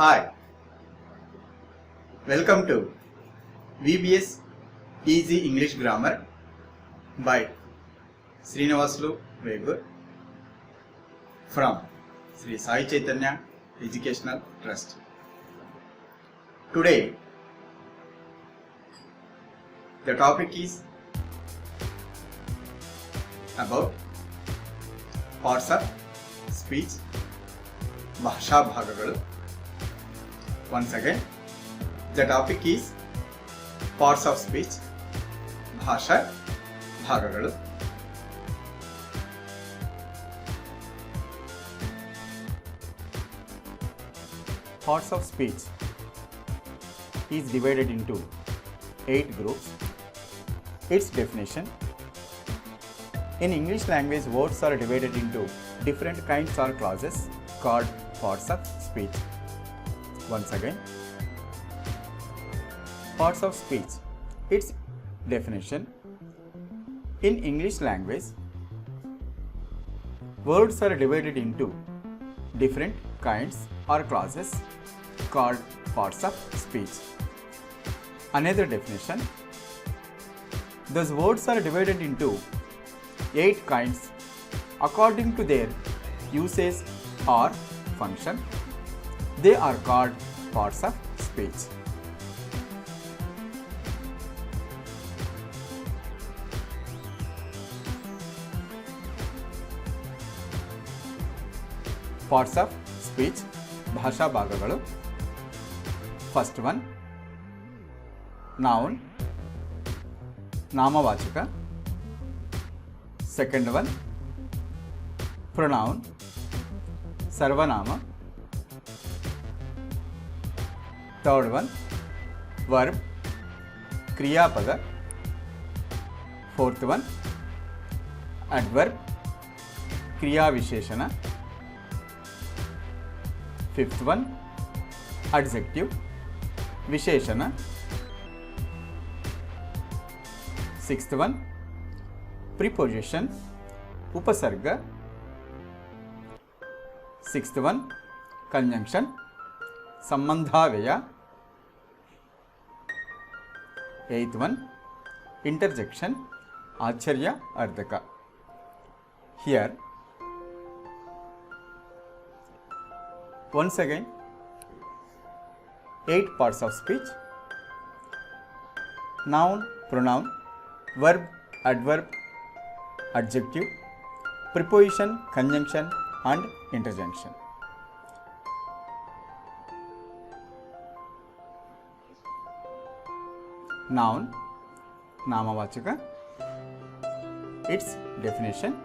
Hi, welcome to VBS Easy English Grammar by Srinivasulu Vegur from Sri Sai Chaitanya Educational Trust. Today, the topic is about parts of speech, Bhasha Bhagagalu. Once again, the topic is parts of speech, Bhasha Bhagagalu. Parts of speech is divided into 8 groups. Its definition: in English language, words are divided into different kinds or clauses called parts of speech. Once again, parts of speech. Its definition: in English language, words are divided into different kinds or clauses called parts of speech. Another definition: those words are divided into 8 kinds according to their usage or function. They are called parts of speech. Parts of speech, Bhasha Bhagagalu. First one, noun, Namavachaka. Second one, pronoun, Sarvanama. Third one, verb, Kriyapada. Fourth one, adverb, Kriya Visheshana. Fifth one, adjective, Visheshana. Sixth one, preposition, Upasarga. Sixth one, conjunction, Sambandhavaya. Eighth one, interjection, Acharya Ardhaka. Here, once again, 8 parts of speech: noun, pronoun, verb, adverb, adjective, preposition, conjunction and interjection. Noun, Namavachaka. Its definition: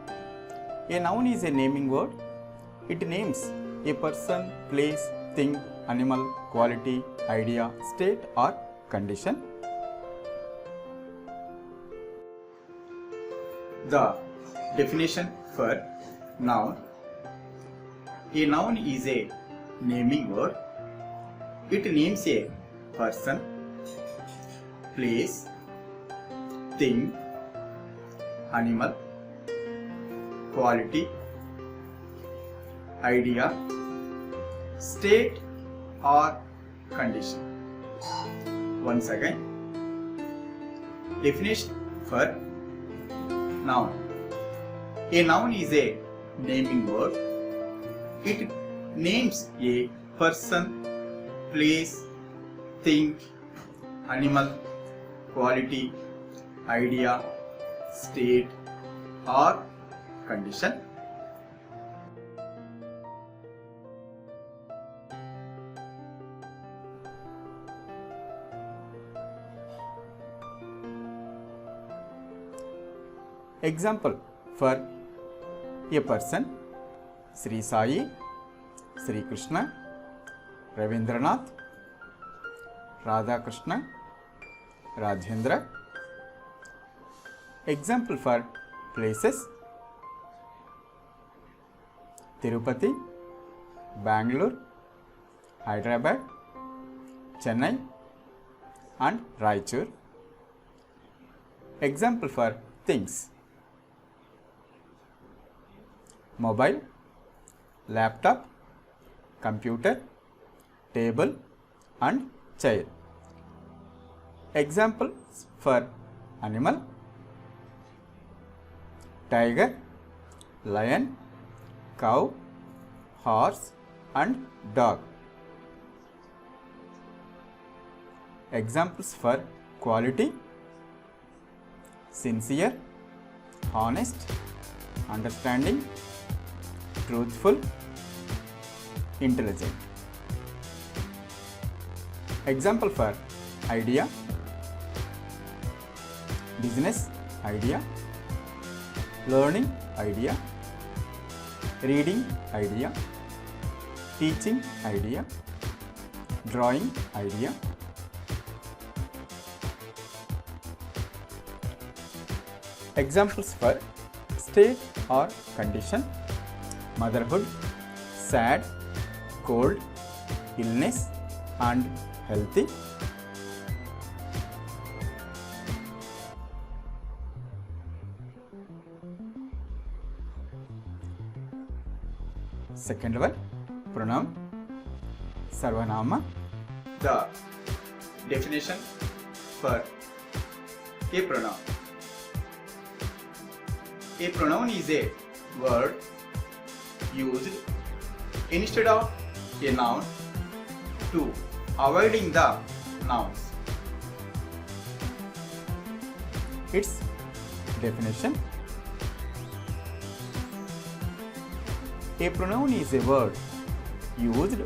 a noun is a naming word. It names a person, place, thing, animal, quality, idea, state or condition. The definition for noun: a noun is a naming word. It names a person, place, thing, animal, quality, idea, state or condition. Once again, definition for noun: a noun is a naming word. It names a person, place, thing, animal, quality, idea, state or condition. Example for a person: Sri Sai, Sri Krishna, Ravindranath, Radha Krishna, Rajendra. Example for places: Tirupati, Bangalore, Hyderabad, Chennai and Raichur. Example for things: mobile, laptop, computer, table and chair. Examples for animal: tiger, lion, cow, horse and dog. Examples for quality: sincere, honest, understanding, truthful, intelligent. Example for idea: business idea, learning idea, reading idea, teaching idea, drawing idea. Examples for state or condition: motherhood, sad, cold, illness and healthy. Second one, pronoun, sarvanama. The definition for a pronoun. A pronoun is a word used instead of a noun to avoiding the nouns. Its definition: a pronoun is a word used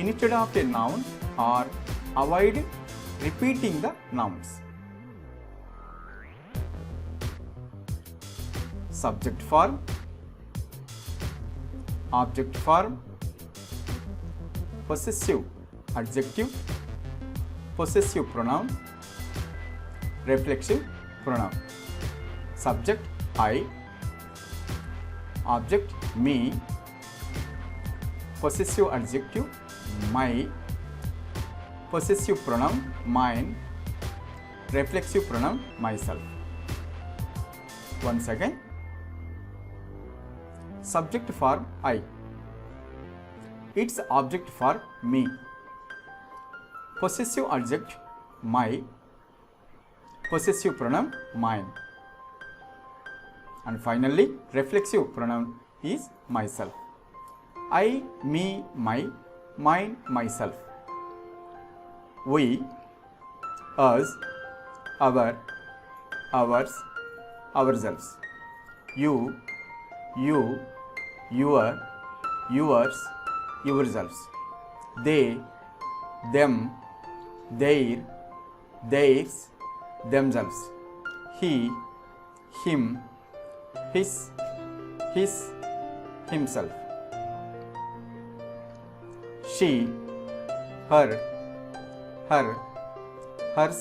instead of a noun or avoid repeating the nouns. Subject form, object form, possessive adjective, possessive pronoun, reflexive pronoun. Subject I, object me, possessive adjective my, possessive pronoun mine, reflexive pronoun myself. Once again, subject form I, its object form me, possessive adjective my, possessive pronoun mine, and finally reflexive pronoun is myself. I, me, my, mine, myself. We, us, our, ours, ourselves. You, you, your, yours, yourselves. They, them, their, theirs, themselves. He, him, his, himself. She, her, hers,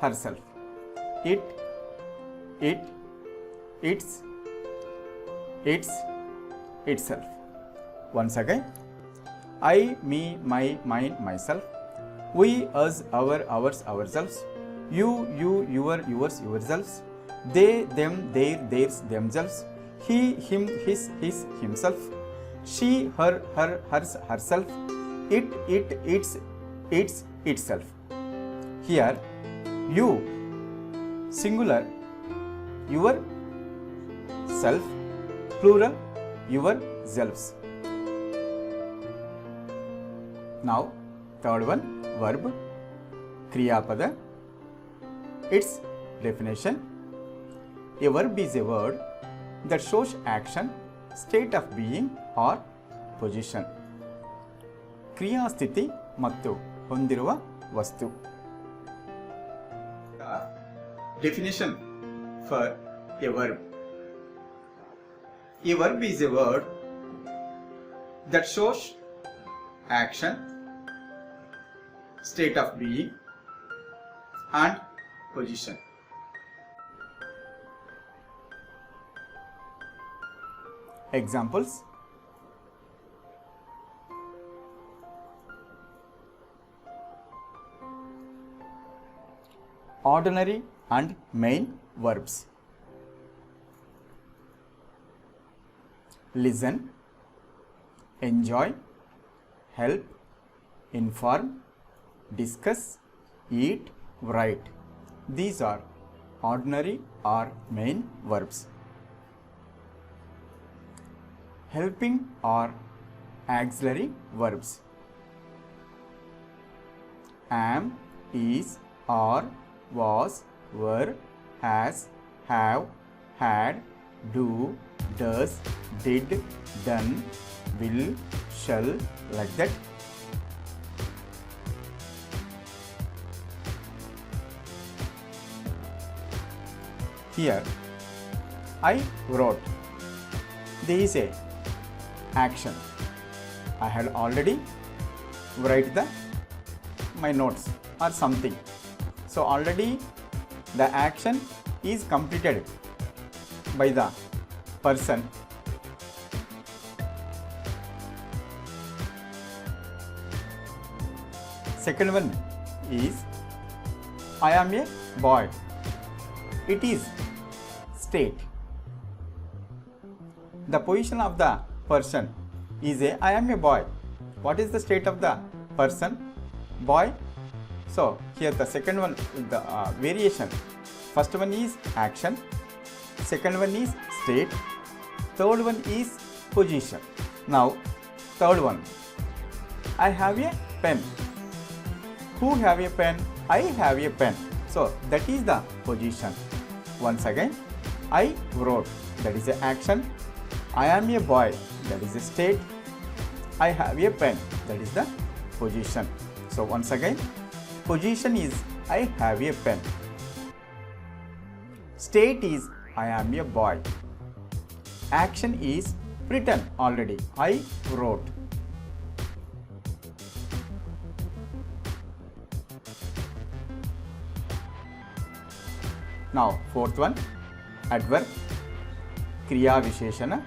herself. It, its, itself. Once again, I, me, my, mine, myself. We, us, our, ours, ourselves. You, your, yours, yourselves. They, them, their, theirs, themselves. He, him, his, himself. She, her, hers, herself. It, its, itself. Here, you, singular, your, self, plural, yourselves. Now, third one, verb, kriyapada. Its definition: a verb is a word that shows action, state of being or position. ಕ್ರಿಯಾಸ್ಥಿತಿ ಮತ್ತು ಹೊಂದಿರುವ ವಸ್ತು. Definition for a verb: a verb is a word that shows action, state of being and position. Examples: ordinary and main verbs. Listen, enjoy, help, inform, discuss, eat, write. These are ordinary or main verbs. Helping or auxiliary verbs. Am, is, are, was, were, has, have, had, do, does, did, done, will, shall, like that. Here, I wrote. There is a action. I had already write my notes or something. So already the action is completed by the person. Second one is I am a boy. It is state. The position of the person is I am a boy. What is the state of the person? Boy. So here the second one, the variation. First one is action. Second one is state. Third one is position. Now third one. I have a pen. Who have a pen? I have a pen. So that is the position. Once again, I wrote. That is the action. I am a boy. That is the state. I have a pen. That is the position. So once again, position is I have a pen. State is I am a boy. Action is written already. I wrote. Now fourth one, adverb, Kriya Visheshana.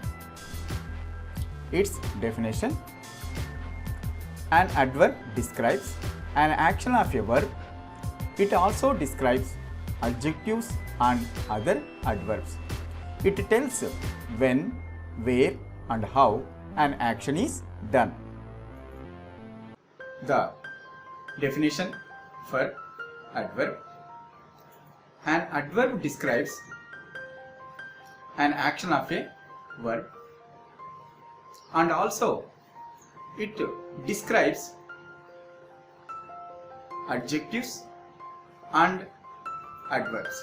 Its definition. An adverb describes an action of a verb. It also describes adjectives and other adverbs. It tells when, where and how an action is done. The definition for adverb. An adverb describes an action of a verb and also it describes adjectives and adverbs.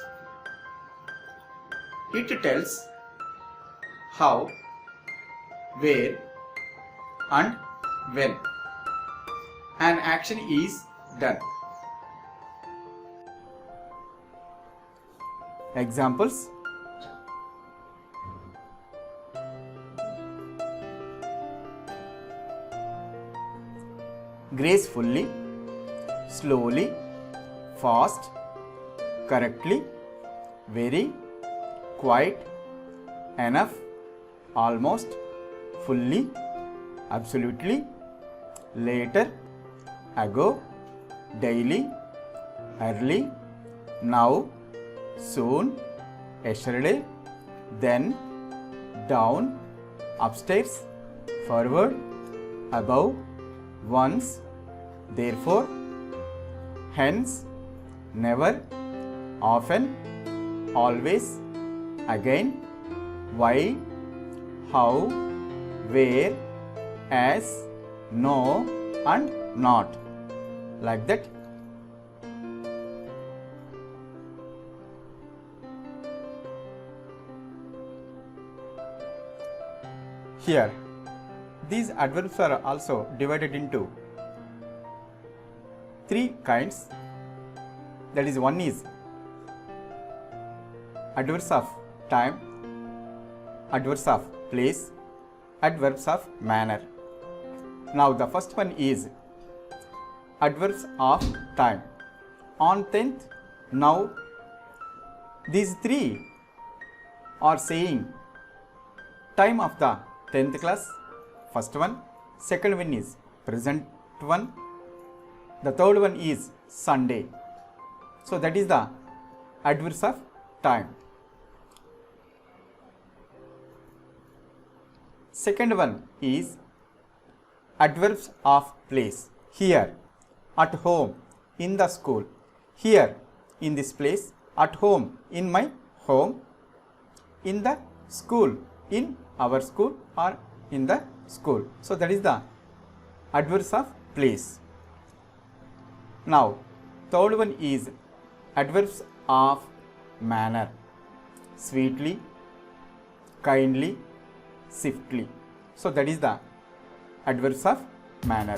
It tells how, where and when an action is done. Examples. Gracefully, slowly, fast, correctly, very, quite, enough, almost, fully, absolutely, later, ago, daily, early, now, soon, yesterday, then, down, upstairs, forward, above, once, therefore, hence, never, often, always, again, why, how, where, as, no and not. Like that. Here, these adverbs are also divided into three kinds. That is, one is adverbs of time, adverbs of place, adverbs of manner. Now the first one is adverbs of time. On 10th, now these three are saying time of the 10th class. First one, second one is present one, the third one is Sunday. So that is the adverbs of time. Second one is adverbs of place. here, at home, in the school, here, in this place, at home, in my home, in the school, in our school, or in the school. So that is the adverbs of place. Now third one is adverbs of manner: sweetly, kindly, swiftly. So that is the adverbs of manner.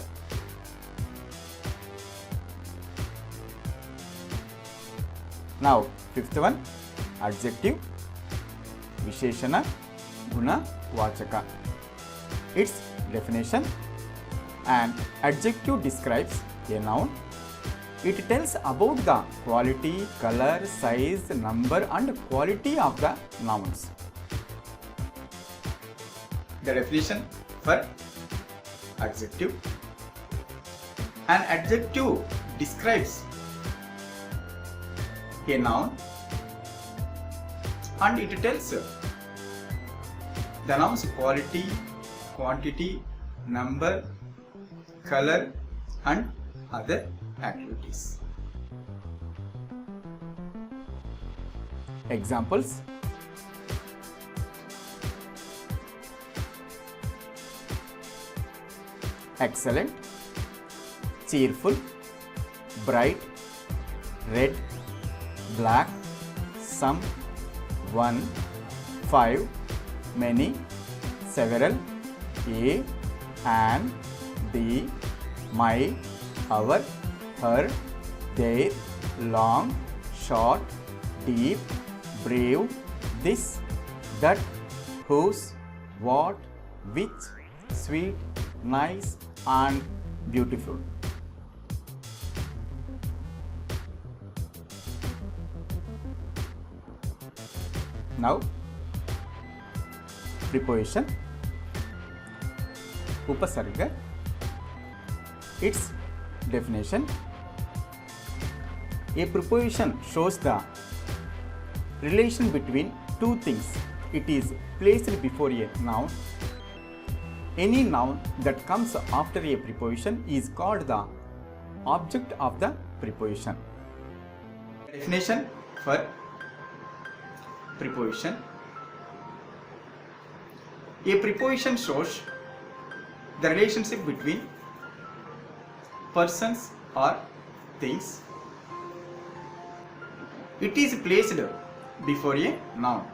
Now fifth one, adjective, visheshana, guna, vachaka. Its definition: an adjective describes a noun. It tells about the quality, color, size, number and quality of the nouns. The definition for adjective: an adjective describes a noun and it tells the noun's quality, quantity, number, color and other activities. Examples: excellent, cheerful, bright, red, black, some, one, 5, many, several, a, an, the, my, our, her, their, long, short, deep, brave, this, that, whose, what, which, sweet, nice and beautiful. Now preposition, upasarga. Its definition: a preposition shows the relation between two things. It is placed before a noun. Any noun that comes after a preposition is called the object of the preposition. Definition for preposition: a preposition shows the relationship between persons or things. It is placed before a noun.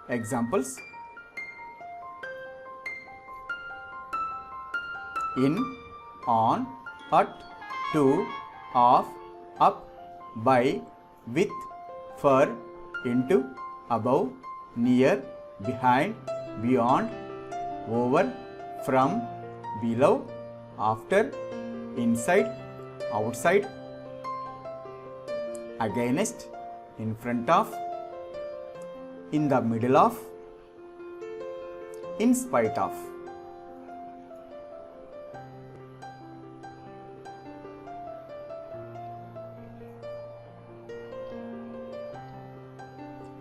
Examples: in, on, at, to, of, up, by, with, for, into, above, near, behind, beyond, over, from, below, after, inside, outside, against, in front of, in the middle of, in spite of.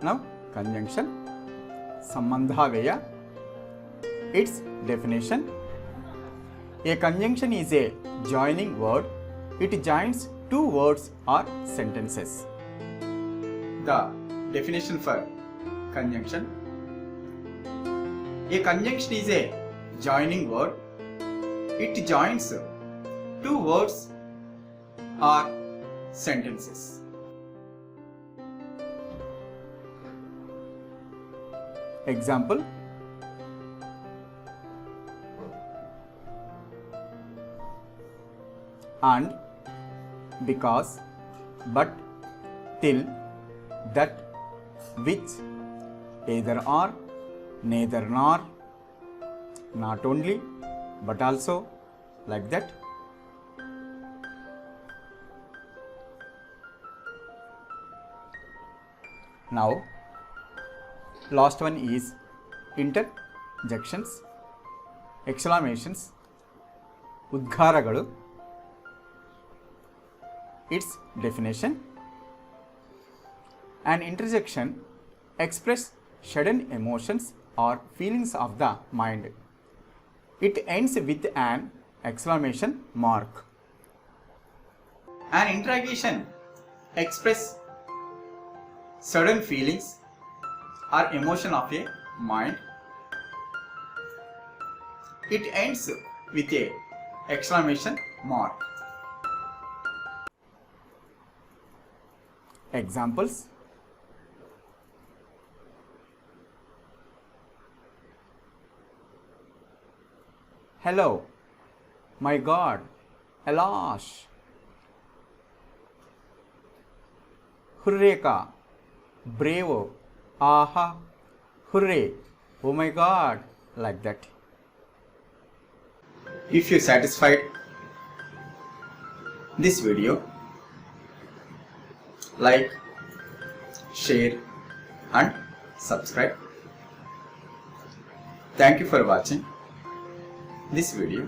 Now conjunction, sambandha vyaya. Its definition: a conjunction is a joining word. It joins two words or sentences. The definition for conjunction: a conjunction is a joining word. It joins two words or sentences. Example: and, because, but, till, that, which, either or, neither nor, not only, but also, like that. Now last one is interjections, exclamations, udgaragalu. Its definition: an interjection expresses sudden emotions or feelings of the mind. It ends with an exclamation mark. An interrogation expresses sudden feelings or emotion of a mind. It ends with a exclamation mark. Examples: hello, my God, alas. Hurreka, bravo, aha, hooray, oh my God, like that. If you satisfied this video, like, share and subscribe. Thank you for watching this video.